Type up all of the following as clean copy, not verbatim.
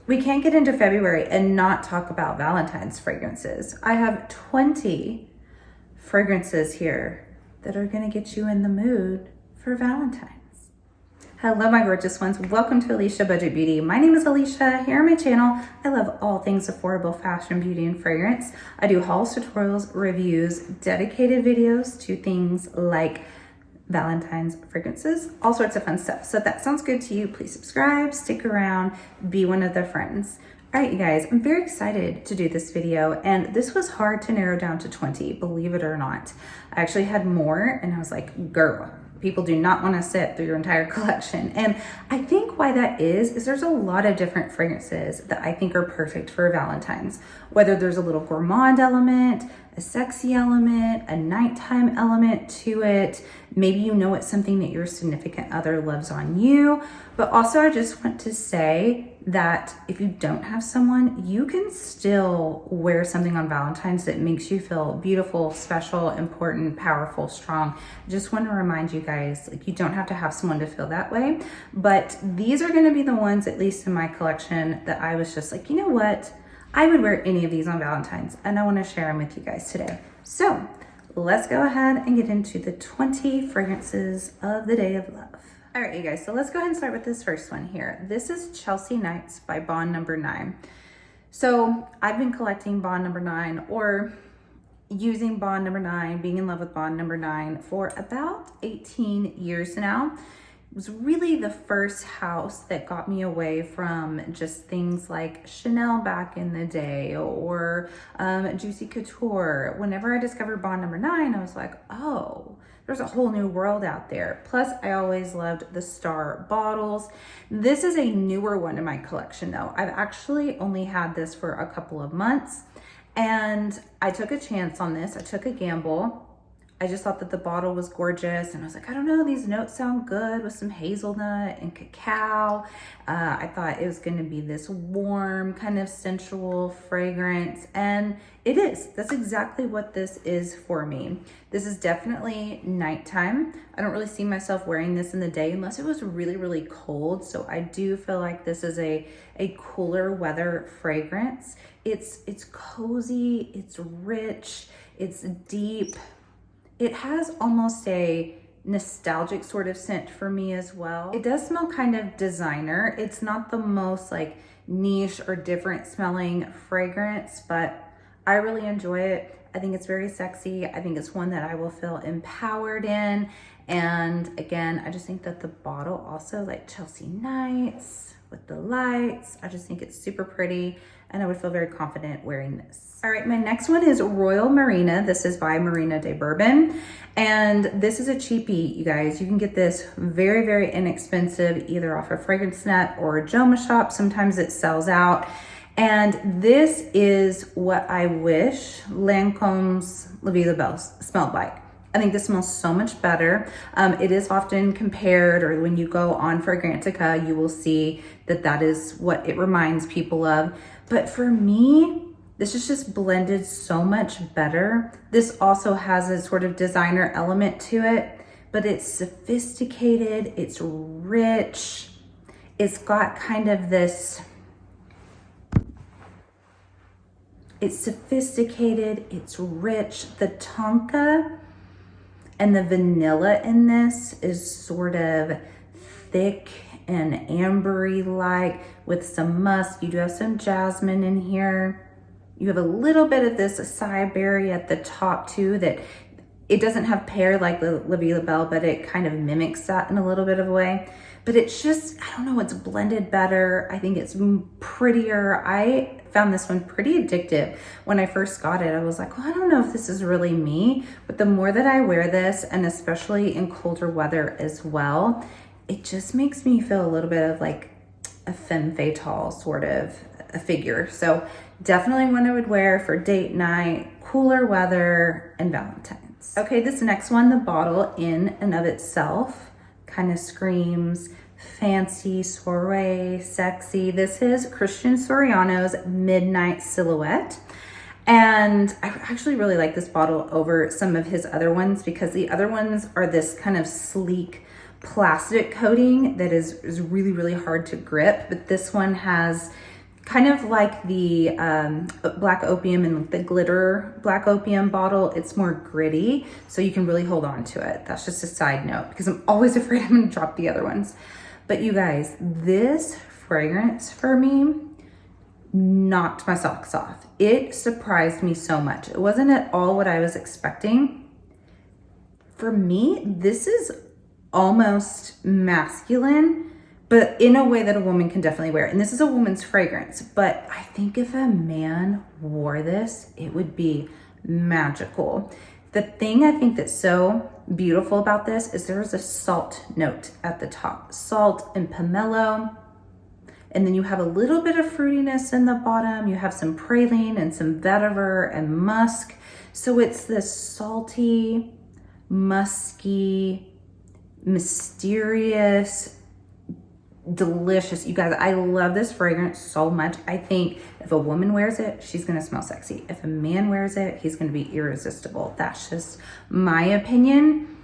We can't get into February and not talk about Valentine's fragrances. I have 20 fragrances here that are gonna get you in the mood for Valentine's. Hello, my gorgeous ones. Welcome to Aleisha Budget Beauty. My name is Aleisha. Here on my channel, I love all things affordable fashion, beauty, and fragrance. I do hauls, tutorials, reviews, dedicated videos to things like Valentine's fragrances, all sorts of fun stuff. So if that sounds good to you, please subscribe, stick around, be one of the friends. All right, you guys, I'm very excited to do this video, and this was hard to narrow down to 20, believe it or not. I actually had more, and I was like, girl, people do not want to sit through your entire collection. And I think why that is there's a lot of different fragrances that I think are perfect for Valentine's, whether there's a little gourmand element, a sexy element, a nighttime element to it. Maybe you know it's something that your significant other loves on you. But also I just want to say that if you don't have someone, you can still wear something on Valentine's that makes you feel beautiful, special, important, powerful, strong. I just want to remind you guys, like, you don't have to have someone to feel that way. But these are going to be the ones, at least in my collection, that I was just like, you know what? I would wear any of these on Valentine's, and I want to share them with you guys today. So let's go ahead and get into the 20 fragrances of the Day of Love. All right, you guys, so let's go ahead and start with this first one here. This is Chelsea Nights by Bond No. 9. So I've been collecting Bond No. 9 or using Bond No. 9, being in love with Bond No. 9 for about 18 years now. It was really the first house that got me away from just things like Chanel back in the day or Juicy Couture. Whenever I discovered Bond No. 9, I was like, oh, there's a whole new world out there. Plus, I always loved the star bottles. This is a newer one in my collection though. I've actually only had this for a couple of months, and I took a chance on this. I took a gamble. I just thought that the bottle was gorgeous, and I was like, I don't know, these notes sound good with some hazelnut and cacao. I thought it was gonna be this warm, kind of sensual fragrance, and it is. That's exactly what this is for me. This is definitely nighttime. I don't really see myself wearing this in the day unless it was really, really cold, so I do feel like this is a cooler weather fragrance. It's cozy, it's rich, it's deep. It has almost a nostalgic sort of scent for me as well. It does smell kind of designer. It's not the most like niche or different smelling fragrance, but I really enjoy it. I think it's very sexy. I think it's one that I will feel empowered in. And again, I just think that the bottle also, like Chelsea Nights with the lights, I just think it's super pretty, and I would feel very confident wearing this. All right, my next one is Royal Marina. This is by Marina Diamond, and this is a cheapie, you guys. You can get this very, very inexpensive, either off of Fragrance Net or a Joma shop. Sometimes it sells out. And this is what I wish Lancome's La Vie Belle smelled like. I think this smells so much better. It is often compared, or when you go on Fragrantica, you will see that that is what it reminds people of. But for me, this is just blended so much better. This also has a sort of designer element to it, but it's sophisticated, it's rich, it's got kind of this, it's sophisticated, it's rich. The tonka and the vanilla in this is sort of thick and ambery-like with some musk. You do have some jasmine in here. You have a little bit of this acai berry at the top too, that it doesn't have pear like the La Vie Belle, but it kind of mimics that in a little bit of a way. But it's just, I don't know, it's blended better. I think it's prettier. I found this one pretty addictive. When I first got it, I was like, well, I don't know if this is really me. But the more that I wear this, and especially in colder weather as well, it just makes me feel a little bit of like a femme fatale sort of a figure. So definitely one I would wear for date night, cooler weather, and Valentine's. Okay, this next one, the bottle in and of itself kind of screams fancy, soiree, sexy. This is Christian Soriano's Midnight Silhouette. And I actually really like this bottle over some of his other ones because the other ones are this kind of sleek plastic coating that is really, really hard to grip. But this one has kind of like the Black Opium and the glitter Black Opium bottle. It's more gritty, so you can really hold on to it. That's just a side note because I'm always afraid I'm gonna drop the other ones. But you guys, this fragrance for me knocked my socks off. It surprised me so much. It wasn't at all what I was expecting. For me, this is almost masculine, but in a way that a woman can definitely wear. And this is a woman's fragrance, but I think if a man wore this, it would be magical. The thing I think that's so beautiful about this is there's a salt note at the top. Salt and pomelo. And then you have a little bit of fruitiness in the bottom. You have some praline and some vetiver and musk. So it's this salty, musky, mysterious, delicious. You guys, I love this fragrance so much. I think if a woman wears it, she's gonna smell sexy. If a man wears it, he's gonna be irresistible. That's just my opinion.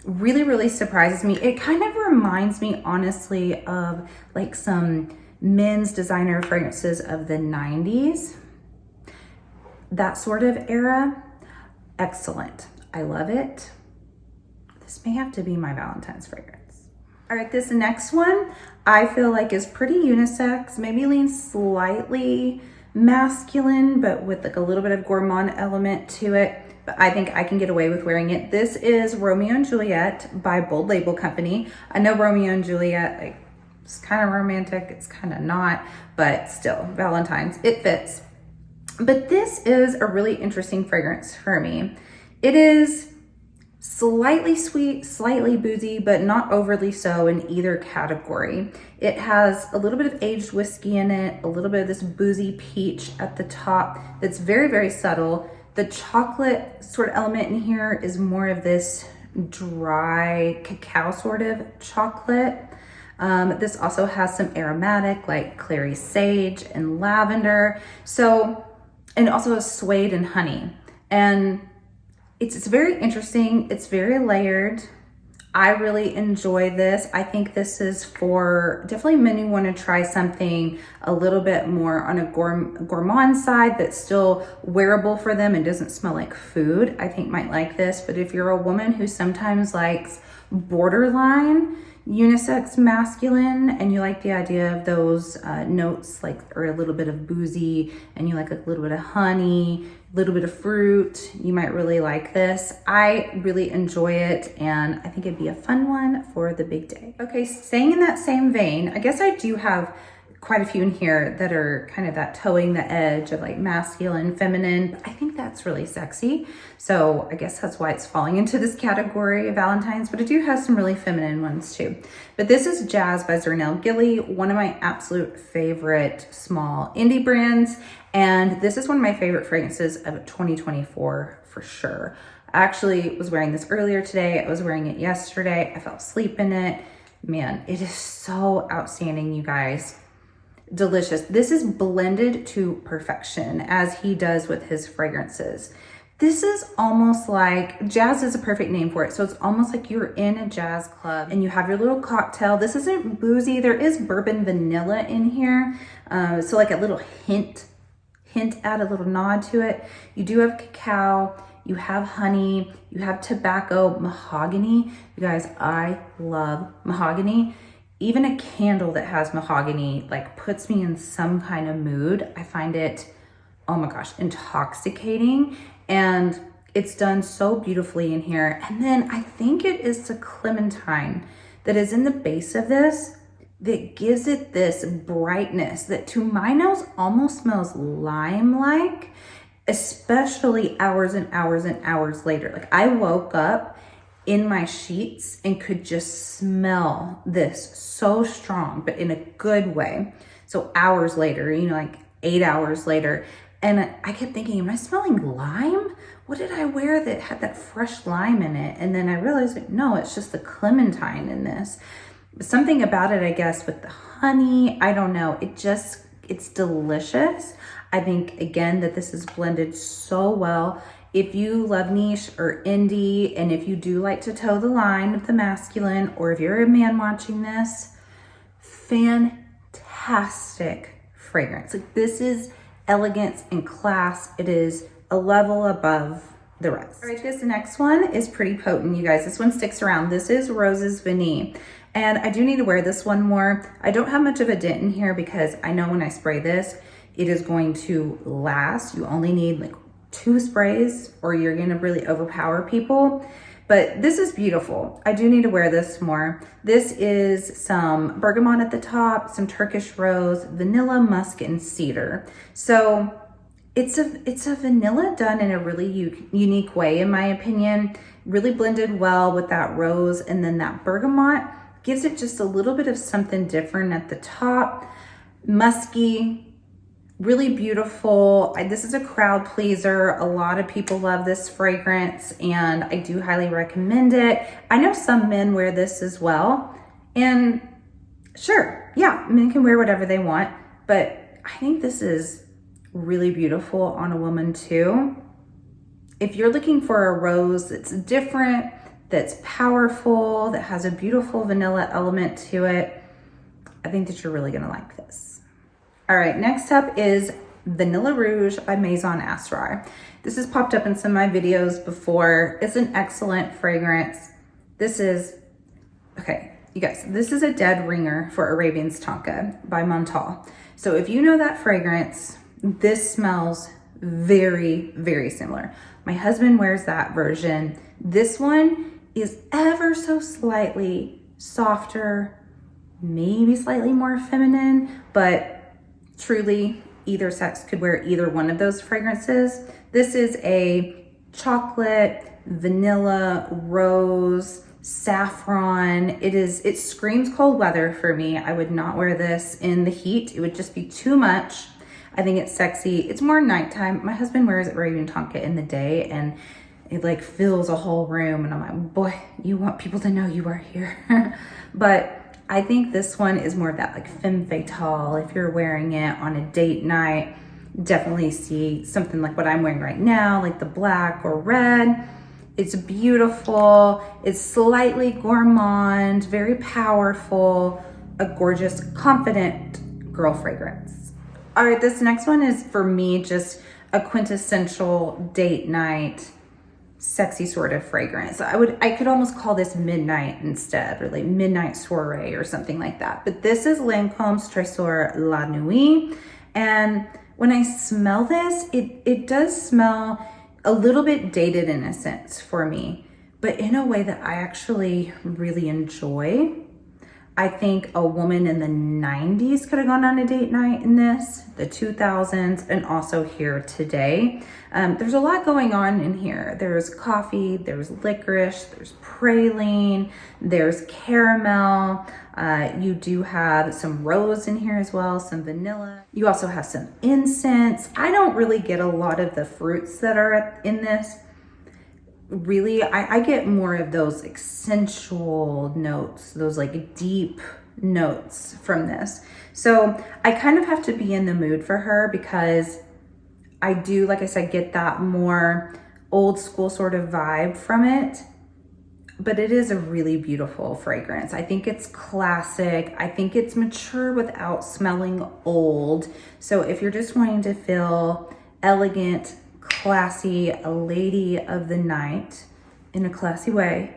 Really, really surprises me. It kind of reminds me, honestly, of like some men's designer fragrances of the 90s. That sort of era. Excellent. I love it. This may have to be my Valentine's fragrance. All right, this next one I feel like is pretty unisex, maybe leans slightly masculine, but with like a little bit of gourmand element to it. But I think I can get away with wearing it. This is Romeo and Juliet by Bold Label Company. I know Romeo and Juliet, like, it's kind of romantic, it's kind of not, but still, Valentine's, it fits. But this is a really interesting fragrance for me. It is slightly sweet, slightly boozy, but not overly so in either category. It has a little bit of aged whiskey in it, a little bit of this boozy peach at the top that's very, very subtle. The chocolate sort of element in here is more of this dry cacao sort of chocolate. This also has some aromatic like clary sage and lavender. So, and also a suede and honey. And it's very interesting. It's very layered. I really enjoy this. I think this is for definitely men who want to try something a little bit more on a gourmand side that's still wearable for them and doesn't smell like food. I think might like this. But if you're a woman who sometimes likes borderline unisex masculine and you like the idea of those notes like, or a little bit of boozy, and you like a little bit of honey, a little bit of fruit, you might really like this. I really enjoy it, and I think it'd be a fun one for the big day. Okay, staying in that same vein, I guess I do have quite a few in here that are kind of that towing the edge of like masculine, feminine, but I think that's really sexy. So I guess that's why it's falling into this category of Valentine's, but I do have some really feminine ones too. But this is Jazz by Zernell Gillie, one of my absolute favorite small indie brands. And this is one of my favorite fragrances of 2024 for sure. I actually was wearing this earlier today. I was wearing it yesterday. I fell asleep in it. Man, it is so outstanding, you guys. Delicious. This is blended to perfection, as he does with his fragrances. This is almost like, jazz is a perfect name for it. So it's almost like you're in a jazz club and you have your little cocktail. This isn't boozy. There is bourbon vanilla in here. So like a little hint at a little nod to it. You do have cacao, you have honey, you have tobacco, mahogany. You guys, I love mahogany. Even a candle that has mahogany like puts me in some kind of mood. I find it, oh my gosh, intoxicating. And it's done so beautifully in here. And then I think it is the clementine that is in the base of this that gives it this brightness that to my nose almost smells lime-like, especially hours and hours and hours later. Like I woke up in my sheets and could just smell this so strong, but in a good way. So hours later, you know, like 8 hours later, and I kept thinking, am I smelling lime? What did I wear that had that fresh lime in it? And then I realized, like, no, it's just the clementine in this. Something about it, I guess, with the honey, I don't know. It's delicious. I think, again, that this is blended so well. If you love niche or indie, and if you do like to toe the line of the masculine, or if you're a man watching this, fantastic fragrance. Like, this is elegance and class. It is a level above the rest. All right, this next one is pretty potent, you guys. This one sticks around. This is Rose's Vanille. And I do need to wear this one more. I don't have much of a dent in here because I know when I spray this, it is going to last. You only need like 2 sprays or you're gonna really overpower people. But this is beautiful. I do need to wear this more. This is some bergamot at the top, some Turkish rose, vanilla, musk, and cedar. So it's a vanilla done in a really unique way, in my opinion. Really blended well with that rose, and then that bergamot gives it just a little bit of something different at the top. Musky, really beautiful. This is a crowd pleaser. A lot of people love this fragrance, and I do highly recommend it. I know some men wear this as well, and sure, yeah, men can wear whatever they want, but I think this is really beautiful on a woman too. If you're looking for a rose that's different, that's powerful, that has a beautiful vanilla element to it, I think that you're really gonna like this. All right, next up is Vanilla Rouge by Maison Asrar. This has popped up in some of my videos before. It's an excellent fragrance. This is, okay, you guys, this is a dead ringer for Arabian's Tonka by Montal. So if you know that fragrance, this smells very, very similar. My husband wears that version. This one is ever so slightly softer, maybe slightly more feminine, but truly either sex could wear either one of those fragrances. This is a chocolate, vanilla, rose, saffron. It screams cold weather for me. I would not wear this in the heat. It would just be too much. I think it's sexy. It's more nighttime. My husband wears Arabian Tonka in the day, and it like fills a whole room, and I'm like, boy, you want people to know you are here. But I think this one is more of that like femme fatale. If you're wearing it on a date night, definitely see something like what I'm wearing right now, like the black or red. It's beautiful. It's slightly gourmand, very powerful, a gorgeous, confident girl fragrance. All right, this next one is for me just a quintessential date night, sexy sort of fragrance. I could almost call this midnight instead, or like midnight soiree or something like that. But this is Lancome's Tresor La Nuit. And when I smell this, it does smell a little bit dated in a sense for me, but in a way that I actually really enjoy. I think a woman in the 90s could have gone on a date night in this, the 2000s, and also here today. There's a lot going on in here. There's coffee, there's licorice, there's praline, there's caramel. You do have some rose in here as well, some vanilla. You also have some incense. I don't really get a lot of the fruits that are in this. Really, I get more of those like sensual notes, those like deep notes from this. So I kind of have to be in the mood for her because I do, like I said, get that more old school sort of vibe from it. But it is a really beautiful fragrance. I think it's classic. I think it's mature without smelling old. So if you're just wanting to feel elegant, classy, a lady of the night in a classy way,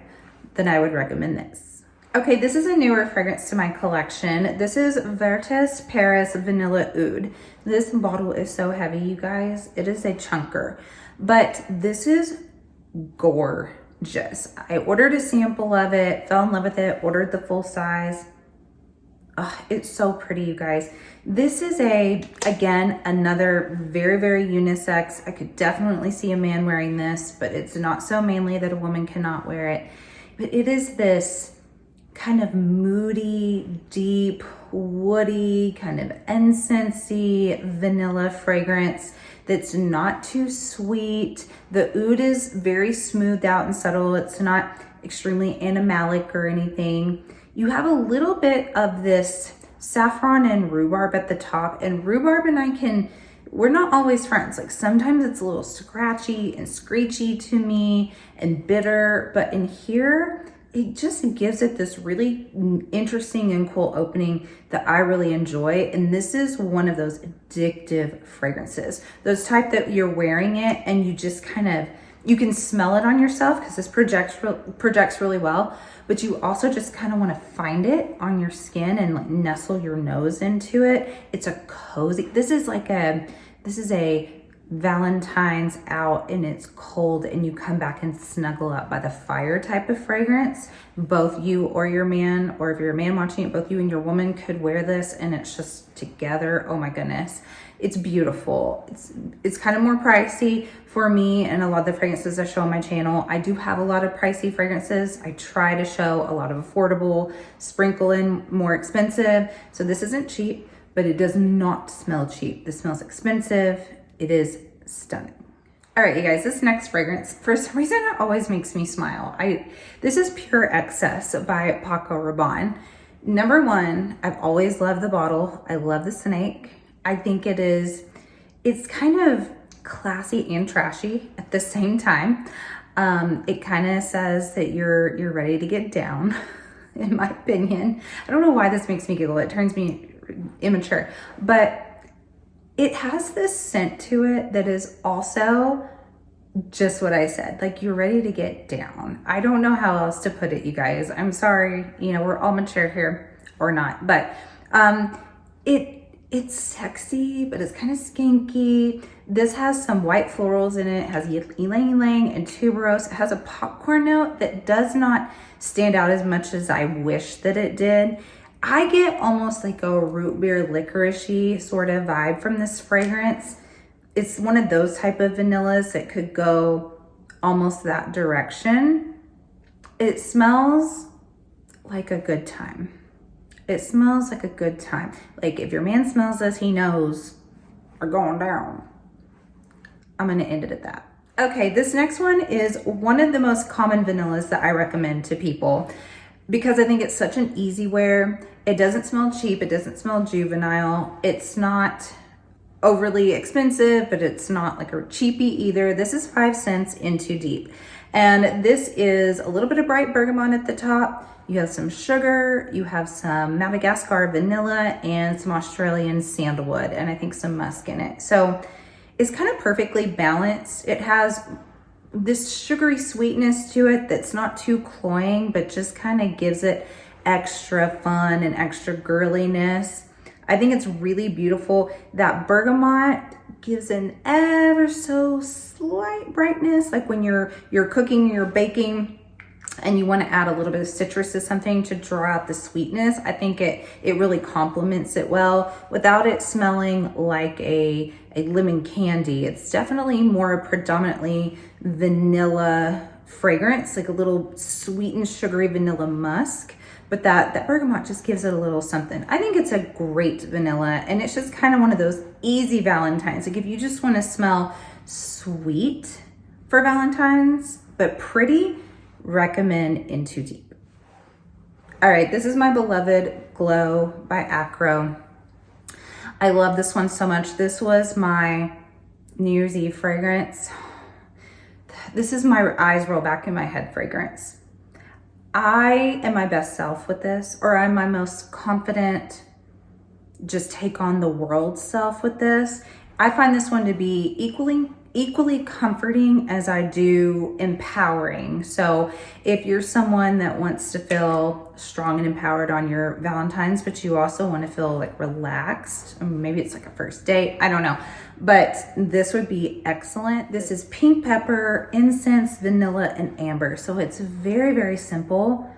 then I would recommend this. Okay, this is a newer fragrance to my collection. This is Vertus Vanilla Oud. This bottle is so heavy, you guys. It is a chunker, but this is gorgeous. I ordered a sample of it, fell in love with it, ordered the full size. Oh, it's so pretty, you guys. This is again, another very, very unisex. I could definitely see a man wearing this, but it's not so manly that a woman cannot wear it. But it is this kind of moody, deep, woody, kind of incensey vanilla fragrance that's not too sweet. The oud is very smoothed out and subtle. It's not extremely animalic or anything. You have a little bit of this saffron and rhubarb at the top, and rhubarb and we're not always friends. Like sometimes it's a little scratchy and screechy to me and bitter, but in here, it just gives it this really interesting and cool opening that I really enjoy. And this is one of those addictive fragrances. Those type that you're wearing it and you just kind of, you can smell it on yourself because this projects really well, but you also just kind of want to find it on your skin and like nestle your nose into it. It's a cozy, this is a Valentine's out and it's cold and you come back and snuggle up by the fire type of fragrance. Both you or your man, or if you're a man watching it, both you and your woman could wear this and it's just together. Oh my goodness. It's beautiful. It's kind of more pricey for me and a lot of the fragrances I show on my channel. I do have a lot of pricey fragrances. I try to show a lot of affordable, sprinkle in more expensive. So this isn't cheap, but it does not smell cheap. This smells expensive. It is stunning. All right, you guys, this next fragrance, for some reason, it always makes me smile. This is Pure Excess by Paco Rabanne. Number one, I've always loved the bottle. I love the snake. I think it's kind of classy and trashy at the same time. It kind of says that you're ready to get down, in my opinion. I don't know why this makes me giggle. It turns me immature, but it has this scent to it that is also just what I said, like you're ready to get down. I don't know how else to put it, you guys. I'm sorry, you know, we're all mature here or not, but it's sexy, but it's kind of skanky. This has some white florals in it. It has ylang ylang and tuberose. It has a popcorn note that does not stand out as much as I wish that it did. I get almost like a root beer licorice-y sort of vibe from this fragrance. It's one of those type of vanillas that could go almost that direction. It smells like a good time. It smells like a good time. Like if your man smells this, he knows we're going down. I'm gonna end it at that. Okay, this next one is one of the most common vanillas that I recommend to people because I think it's such an easy wear. It doesn't smell cheap. It doesn't smell juvenile. It's not overly expensive, but it's not like a cheapie either. This is 5 Sens In Too Deep. And this is a little bit of bright bergamot at the top. You have some sugar, you have some Madagascar vanilla, and some Australian sandalwood, and I think some musk in it. So it's kind of perfectly balanced. It has this sugary sweetness to it that's not too cloying, but just kind of gives it extra fun and extra girliness. I think it's really beautiful. That bergamot gives an ever so slight brightness, like when you're cooking, you're baking, and you want to add a little bit of citrus to something to draw out the sweetness. I think it really complements it well without it smelling like a lemon candy. It's definitely more predominantly vanilla fragrance, like a little sweetened sugary vanilla musk. But that bergamot just gives it a little something. I think it's a great vanilla, and it's just kind of one of those easy Valentines. Like if you just want to smell sweet for Valentine's, but pretty, recommend In Too Deep. All right, this is my beloved Glow by Akro. I love this one so much. This was my New Year's Eve fragrance. This is my eyes roll back in my head fragrance. I am my best self with this, or I'm my most confident, just take on the world self with this. I find this one to be equally comforting as I do empowering. So if you're someone that wants to feel strong and empowered on your Valentine's, but you also want to feel like relaxed, maybe it's like a first date, I don't know, but this would be excellent. This is pink pepper, incense, vanilla, and amber. So it's very, very simple,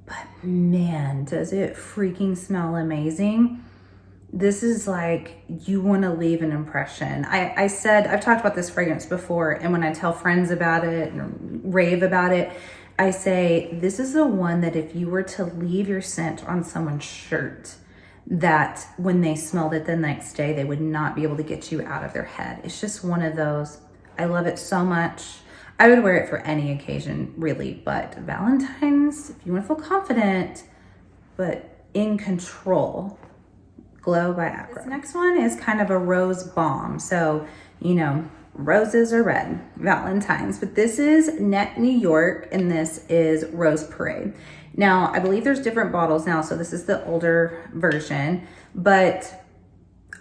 but man, does it freaking smell amazing. This is like, you want to leave an impression. I said, I've talked about this fragrance before, and when I tell friends about it and rave about it, I say, this is the one that if you were to leave your scent on someone's shirt, that when they smelled it the next day, they would not be able to get you out of their head. It's just one of those. I love it so much. I would wear it for any occasion, really, but Valentine's, if you want to feel confident, but in control, Glow by Akro. This next one is kind of a rose bomb. So, you know, roses are red, Valentine's, but this is Nette New York and this is Rose Parade. Now, I believe there's different bottles now, so this is the older version, but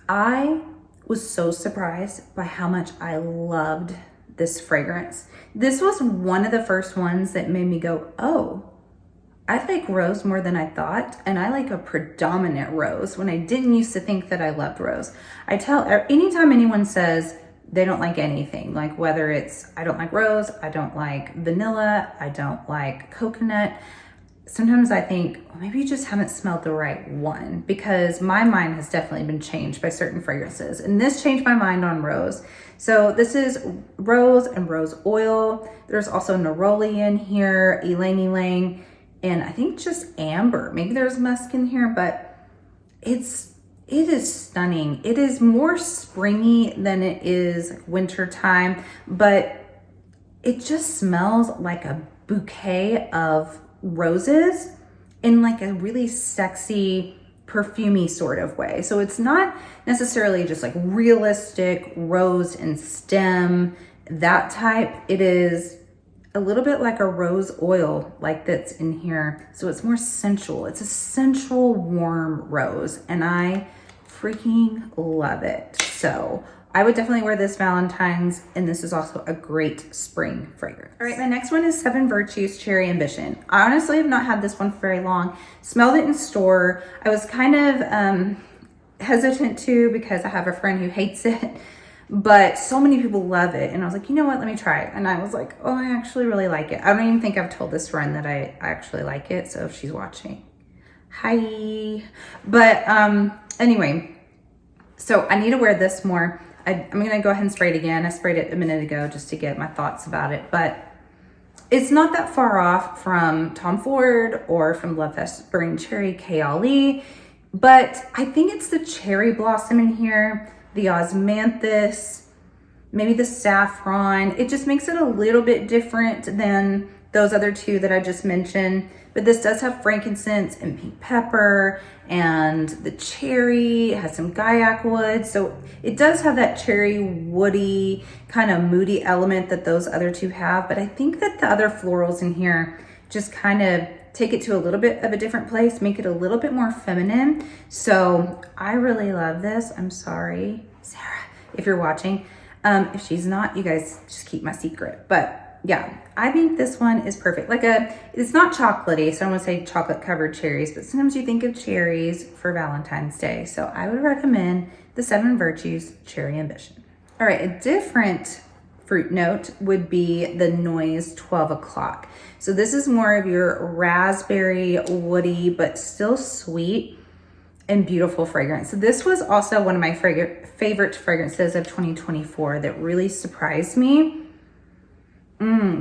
I was so surprised by how much I loved this fragrance. This was one of the first ones that made me go, oh, I like rose more than I thought, and I like a predominant rose when I didn't used to think that I loved rose. I tell, anytime anyone says they don't like anything, like whether it's, I don't like rose, I don't like vanilla, I don't like coconut, sometimes I think, well, maybe you just haven't smelled the right one, because my mind has definitely been changed by certain fragrances, and this changed my mind on rose. So this is rose and rose oil. There's also neroli in here, ylang ylang, and I think just amber. Maybe there's musk in here, but it is stunning. It is more springy than it is winter time, but it just smells like a bouquet of roses in like a really sexy, perfumey sort of way. So it's not necessarily just like realistic rose and stem, that type. It is a little bit like a rose oil like that's in here. So it's more sensual. It's a sensual, warm rose, and I freaking love it. So I would definitely wear this Valentine's, and this is also a great spring fragrance. All right, my next one is 7 Virtues Cherry Ambition. I honestly have not had this one for very long. Smelled it in store. I was kind of hesitant to, because I have a friend who hates it, but so many people love it. And I was like, you know what, let me try it. And I was like, oh, I actually really like it. I don't even think I've told this friend that I actually like it. So if she's watching, hi. But anyway, so I need to wear this more. I'm gonna go ahead and spray it again. I sprayed it a minute ago just to get my thoughts about it, but it's not that far off from Tom Ford or from Love Fest Spring Cherry K.Ali. But I think it's the cherry blossom in here, the osmanthus, maybe the saffron. It just makes it a little bit different than those other two that I just mentioned. But this does have frankincense and pink pepper and the cherry. It has some guaiac wood. So it does have that cherry woody kind of moody element that those other two have. But I think that the other florals in here just kind of take it to a little bit of a different place, make it a little bit more feminine. So I really love this. I'm sorry, Sarah, if you're watching. If she's not, you guys just keep my secret. But yeah, I think this one is perfect. It's not chocolatey, so I don't want to say chocolate covered cherries, but sometimes you think of cherries for Valentine's Day. So I would recommend the 7 Virtues Cherry Ambition. All right, a different fruit note would be the Noyz 12 o'clock. So this is more of your raspberry, woody, but still sweet and beautiful fragrance. So this was also one of my favorite fragrances of 2024 that really surprised me.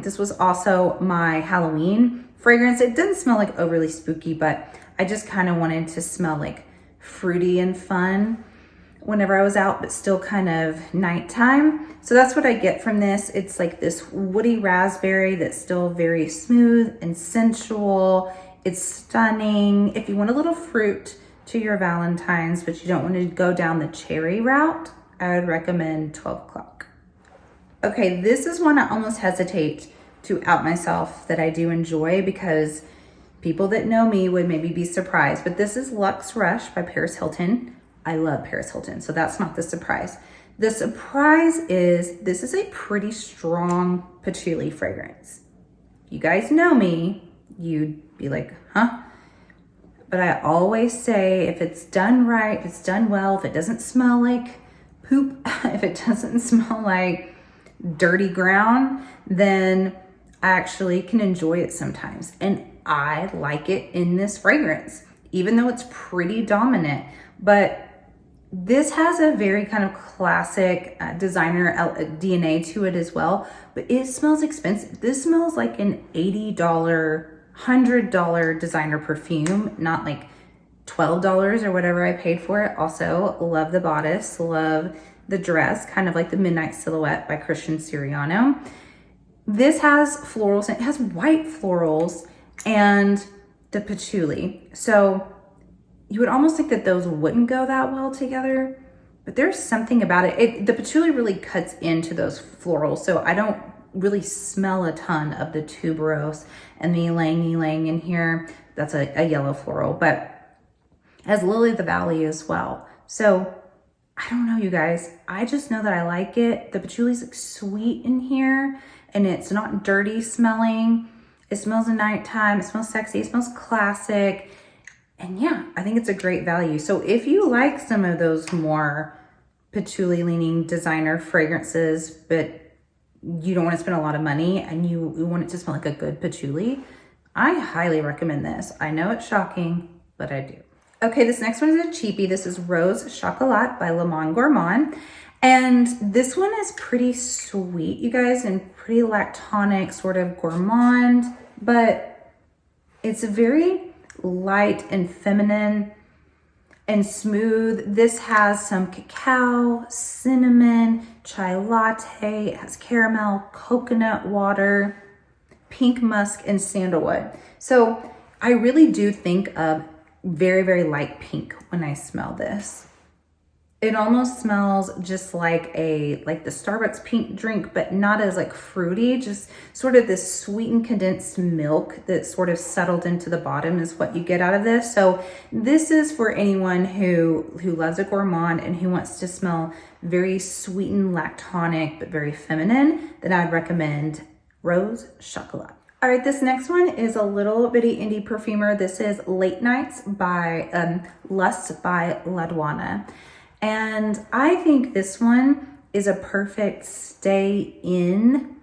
This was also my Halloween fragrance. It didn't smell like overly spooky, but I just kind of wanted to smell like fruity and fun whenever I was out, but still kind of nighttime. So that's what I get from this. It's like this woody raspberry that's still very smooth and sensual. It's stunning. If you want a little fruit to your Valentine's, but you don't want to go down the cherry route, I would recommend 12 o'clock. Okay, this is one I almost hesitate to out myself that I do enjoy, because people that know me would maybe be surprised, but this is Luxe Rush by Paris Hilton. I love Paris Hilton, so that's not the surprise. The surprise is this is a pretty strong patchouli fragrance. You guys know me, you'd be like, huh? But I always say, if it's done right, if it's done well, if it doesn't smell like poop, if it doesn't smell like dirty ground, then I actually can enjoy it sometimes. And I like it in this fragrance, even though it's pretty dominant. But this has a very kind of classic designer DNA to it as well, but it smells expensive. This smells like an $80, $100 designer perfume, not like $12 or whatever I paid for it. Also, love the bodice, love the dress, kind of like the Midnight Silhouette by Christian Siriano. This has florals, and it has white florals and the patchouli. So you would almost think that those wouldn't go that well together, but there's something about it. The patchouli really cuts into those florals, so I don't really smell a ton of the tuberose and the ylang in here. That's a yellow floral, but it has Lily of the Valley as well. So I don't know, you guys. I just know that I like it. The patchouli's like sweet in here, and it's not dirty smelling. It smells at nighttime. It smells sexy. It smells classic. And yeah, I think it's a great value. So if you like some of those more patchouli leaning designer fragrances, but you don't want to spend a lot of money and you want it to smell like a good patchouli, I highly recommend this. I know it's shocking, but I do. Okay, this next one is a cheapie. This is Rose Chocolat by Le Monde Gourmand. And this one is pretty sweet, you guys, and pretty lactonic, sort of gourmand, but it's very light and feminine and smooth. This has some cacao, cinnamon, chai latte. It has caramel, coconut water, pink musk, and sandalwood. So I really do think of very, very light pink when I smell this. It almost smells just like the Starbucks pink drink, but not as like fruity, just sort of this sweetened condensed milk that sort of settled into the bottom is what you get out of this. So this is for anyone who loves a gourmand and who wants to smell very sweetened, lactonic, but very feminine. Then I'd recommend Rose Chocolat. All right, this next one is a little bitty indie perfumer. This is Late Nights by Lust by Ladwana. And I think this one is a perfect stay in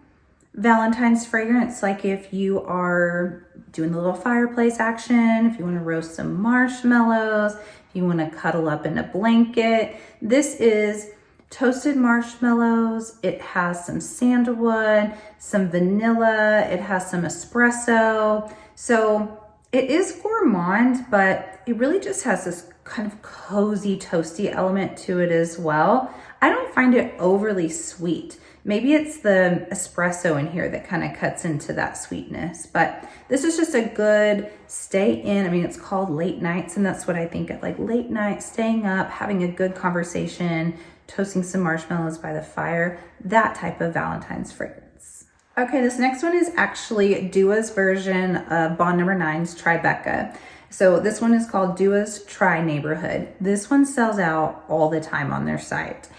Valentine's fragrance. Like if you are doing the little fireplace action, if you want to roast some marshmallows, if you want to cuddle up in a blanket. This is toasted marshmallows. It has some sandalwood, some vanilla. It has some espresso. So it is gourmand, but it really just has this kind of cozy, toasty element to it as well. I don't find it overly sweet. Maybe it's the espresso in here that kind of cuts into that sweetness, but this is just a good stay in. I mean, it's called Late Nights, and that's what I think of, like late night, staying up, having a good conversation, toasting some marshmallows by the fire, that type of Valentine's fragrance. Okay, this next one is actually Dua's version of Bond No. 9's Tribeca. So this one is called Dua's Tri Neighborhood. This one sells out all the time on their site.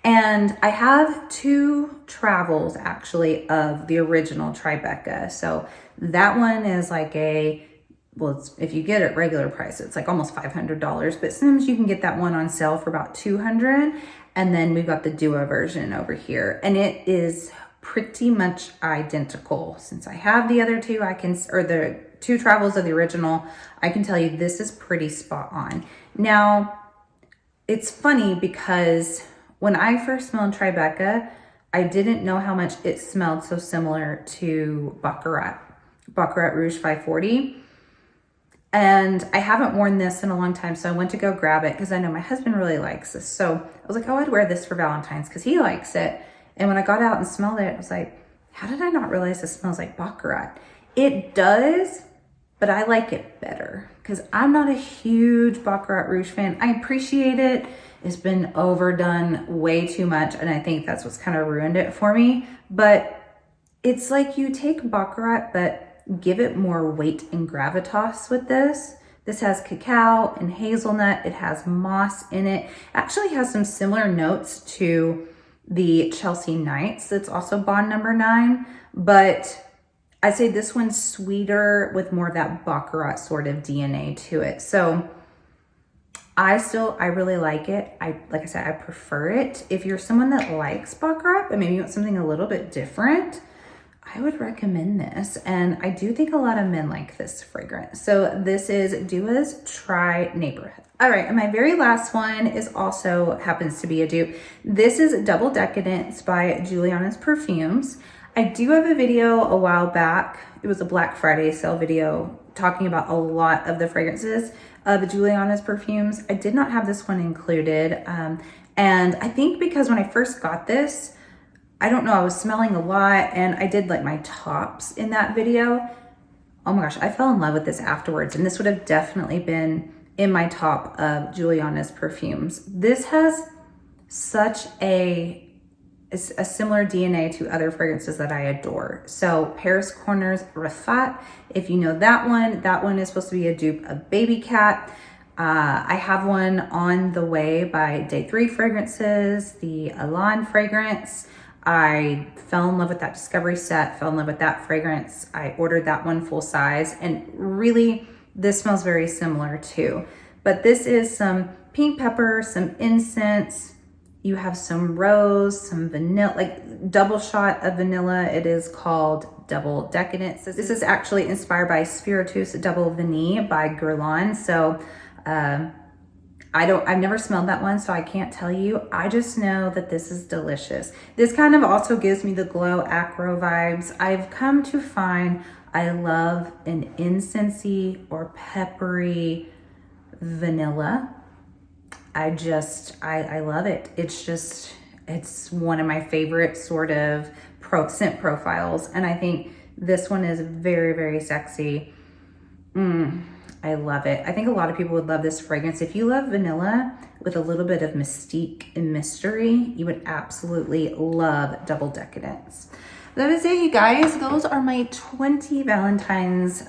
And I have 2 travels actually of the original Tribeca. So that one is like if you get it regular price, it's like almost $500, but sometimes you can get that one on sale for about $200. And then we've got the Dua version over here, and it is pretty much identical. Since I have the other 2, the 2 travels of the original, I can tell you this is pretty spot on. Now, it's funny because when I first smelled Tribeca, I didn't know how much it smelled so similar to Baccarat Rouge 540. And I haven't worn this in a long time, so I went to go grab it because I know my husband really likes this. So I was like, oh, I'd wear this for Valentine's because he likes it. And when I got out and smelled it, I was like, how did I not realize this smells like Baccarat? It does, but I like it better because I'm not a huge Baccarat Rouge fan. I appreciate it. It's been overdone way too much, and I think that's what's kind of ruined it for me. But it's like you take Baccarat, but give it more weight and gravitas with this. This has cacao and hazelnut. It has moss in it. It actually has some similar notes to the Chelsea Nights. That's also Bond No. 9, but I'd say this one's sweeter with more of that Baccarat sort of DNA to it. So I really like it. Like I said, I prefer it. If you're someone that likes Baccarat, but maybe you want something a little bit different, I would recommend this. And I do think a lot of men like this fragrance. So this is Dua's Tri Neighborhood. All right, and my very last one happens to be a dupe. This is Double Decadence by Julianna's Perfumes. I do have a video a while back. It was a Black Friday sale video talking about a lot of the fragrances of Julianna's Perfumes. I did not have this one included. And I think because when I first got this, I don't know, I was smelling a lot and I did like my tops in that video. Oh my gosh, I fell in love with this afterwards, and this would have definitely been in my top of Julianna's Perfumes. This has such a similar DNA to other fragrances that I adore. So Paris Corners Rafat, if you know that one is supposed to be a dupe of Baby Cat. I have one on the way by Day 3 Fragrances, the Elan fragrance. I fell in love with that Discovery set, fell in love with that fragrance. I ordered that one full size, and really this smells very similar too. But this is some pink pepper, some incense. You have some rose, some vanilla, like double shot of vanilla. It is called Double Decadence. This is actually inspired by Spiritus Double Vanille by Gourmand. So I've never smelled that one, so I can't tell you. I just know that this is delicious. This kind of also gives me the Glow Akro vibes. I've come to find I love an incensey or peppery vanilla. I love it. It's one of my favorite sort of scent profiles. And I think this one is very, very sexy. I love it. I think a lot of people would love this fragrance. If you love vanilla with a little bit of mystique and mystery, you would absolutely love Double Decadence. That is it, you guys. Those are my 20 Valentine's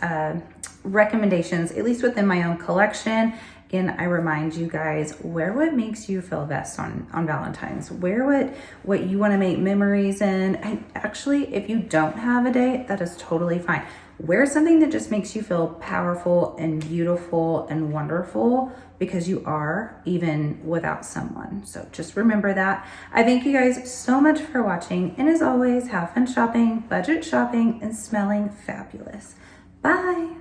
recommendations, at least within my own collection. Again, I remind you guys, wear what makes you feel best on Valentine's. Wear what you want to make memories in. And actually, if you don't have a date, that is totally fine. Wear something that just makes you feel powerful and beautiful and wonderful, because you are, even without someone. So just remember that. I thank you guys so much for watching. And as always, have fun shopping, budget shopping, and smelling fabulous. Bye.